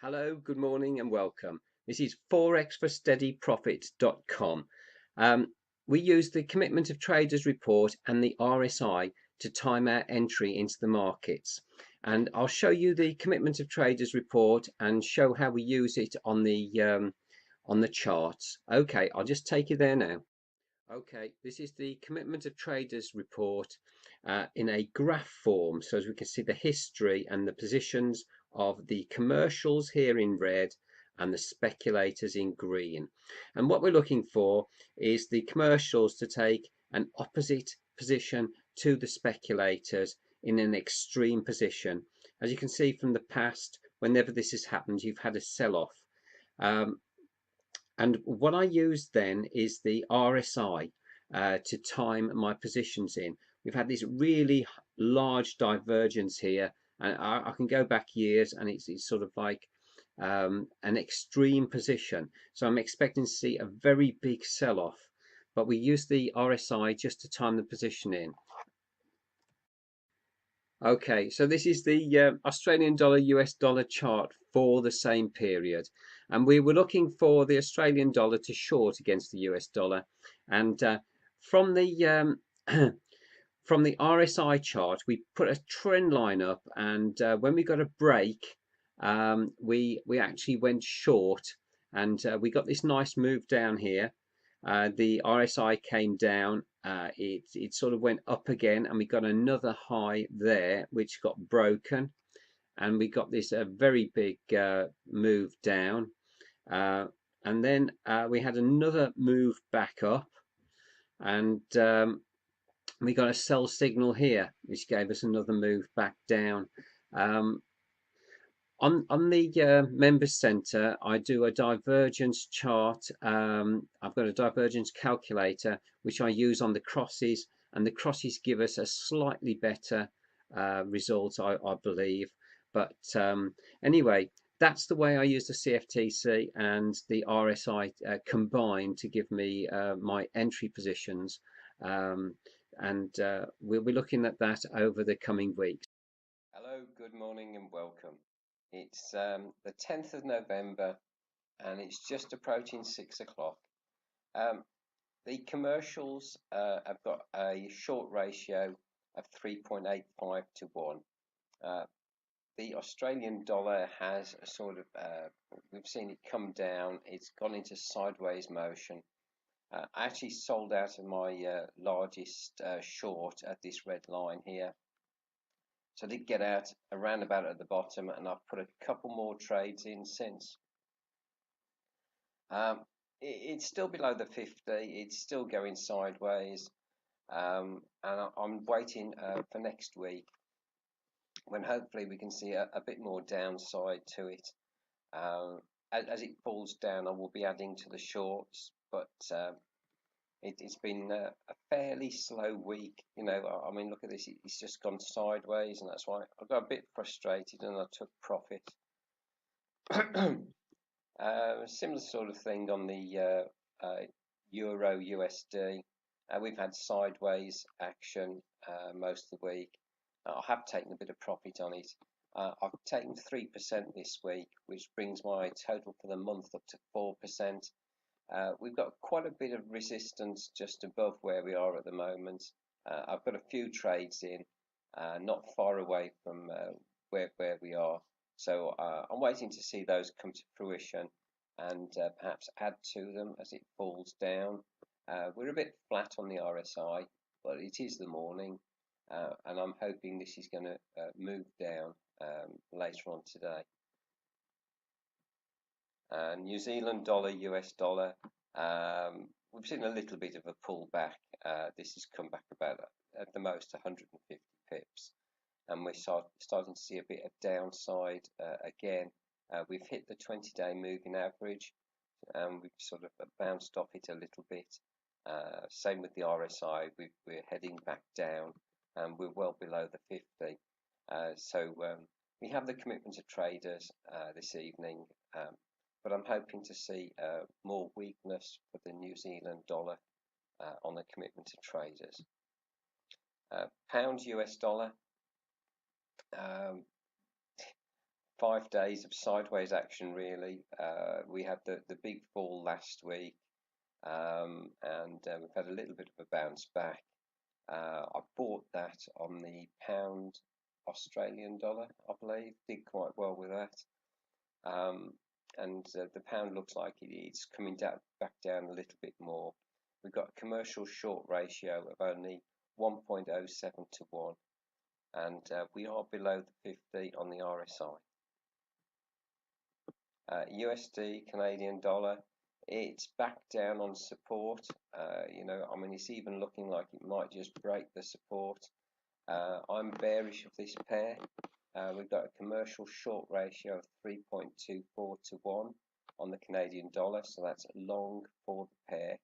Hello, good morning and welcome. This is forexforsteadyprofits.com. We use the Commitment of Traders report and the RSI to time our entry into the markets. And I'll show you the Commitment of Traders report and show how we use it on the charts. Okay, I'll just take you there now. Okay, this is the Commitment of Traders report in a graph form. So as we can see the history and the positions of the commercials here in red and the speculators in green. And what we're looking for is the commercials to take an opposite position to the speculators in an extreme position. As you can see from the past, whenever this has happened, you've had a sell-off. And what I use then is the RSI to time my positions in. We've had this really large divergence here, and I can go back years, and it's sort of like an extreme position. So I'm expecting to see a very big sell-off, but we use the RSI just to time the position in. Okay, so this is the Australian dollar US dollar chart for the same period, and we were looking for the Australian dollar to short against the US dollar, and from the from the RSI chart we put a trend line up, and when we got a break, we actually went short, and we got this nice move down here. The RSI came down, it sort of went up again, and we got another high there which got broken, and we got this very big move down, and then we had another move back up, and we got a sell signal here which gave us another move back down. On the Members Center, I do a divergence chart. I've got a divergence calculator which I use on the crosses, and the crosses give us a slightly better result, I believe. But anyway, that's the way I use the CFTC and the RSI combined to give me my entry positions. And we'll be looking at that over the coming weeks. Hello, good morning and welcome. It's the 10th of November, and it's just approaching 6 o'clock. The commercials have got a short ratio of 3.85 to 1. The Australian dollar has a sort of, we've seen it come down, it's gone into sideways motion. I actually sold out of my largest short at this red line here. So I did get out around about at the bottom, and I've put a couple more trades in since. It's still below the 50, it's still going sideways, and I'm waiting for next week when hopefully we can see a bit more downside to it. As it falls down, I will be adding to the shorts, but it's been a fairly slow week. You know, I mean, look at this, it's just gone sideways, and that's why I got a bit frustrated and I took profit. Similar sort of thing on the Euro USD. We've had sideways action most of the week. I have taken a bit of profit on it. I've taken 3% this week, which brings my total for the month up to 4%. We've got quite a bit of resistance just above where we are at the moment. I've got a few trades in, not far away from where we are. So I'm waiting to see those come to fruition and perhaps add to them as it falls down. We're a bit flat on the RSI, but it is the morning, and I'm hoping this is going to move down later on today. New Zealand dollar, US dollar, we've seen a little bit of a pullback. This has come back about at the most 150 pips, and we're starting to see a bit of downside again. We've hit the 20-day moving average, and we've sort of bounced off it a little bit. Same with the RSI, we're heading back down, and we're well below the 50. So we have the commitment of traders this evening, but I'm hoping to see more weakness for the New Zealand dollar on the commitment of traders. Pound US dollar, 5 days of sideways action really. We had the big fall last week, and we've had a little bit of a bounce back. I bought that on the pound Australian dollar, I believe. Did quite well with that. Um, and the pound looks like it's coming down, back down a little bit more. We've got a commercial short ratio of only 1.07 to 1, and we are below the 50 on the RSI. USD, Canadian dollar, it's back down on support. I mean, it's even looking like it might just break the support. I'm bearish of this pair. We've got a commercial short ratio of 3.24 to 1 on the Canadian dollar, so that's long for the pair.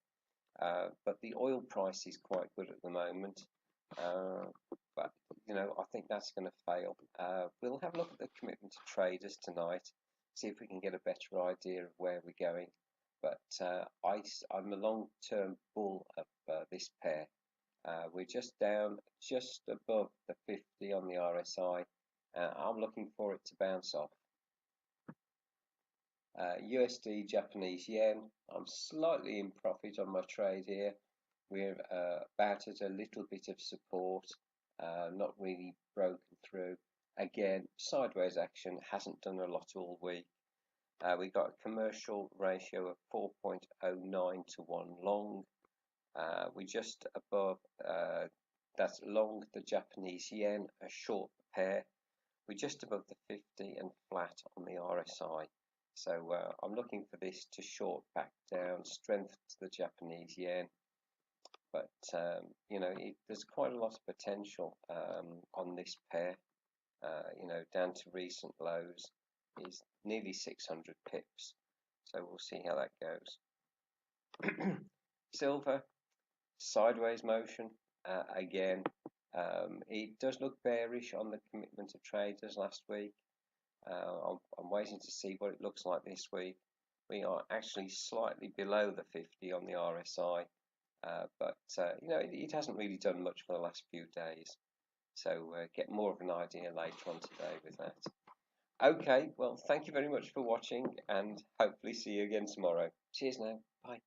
But the oil price is quite good at the moment. But I think that's going to fail. We'll have a look at the commitment to traders tonight, see if we can get a better idea of where we're going. But I'm a long-term bull of this pair. We're just down, just above the 50 on the RSI. I'm looking for it to bounce off. USD, Japanese yen. I'm slightly in profit on my trade here. We're about at a little bit of support, not really broken through. Again, sideways action, hasn't done a lot all week. We got a commercial ratio of 4.09 to 1 long. We're just above, that's long the Japanese yen, a short pair. We're just above the 50 and flat on the RSI. So I'm looking for this to short back down, strength to the Japanese yen. But there's quite a lot of potential on this pair. Down to recent lows is nearly 600 pips. So we'll see how that goes. Silver, sideways motion again. It does look bearish on the commitment of traders last week. I'm waiting to see what it looks like this week. We are actually slightly below the 50 on the RSI, but it hasn't really done much for the last few days. So get more of an idea later on today with that. Okay, well, thank you very much for watching, and hopefully see you again tomorrow. Cheers now. Bye.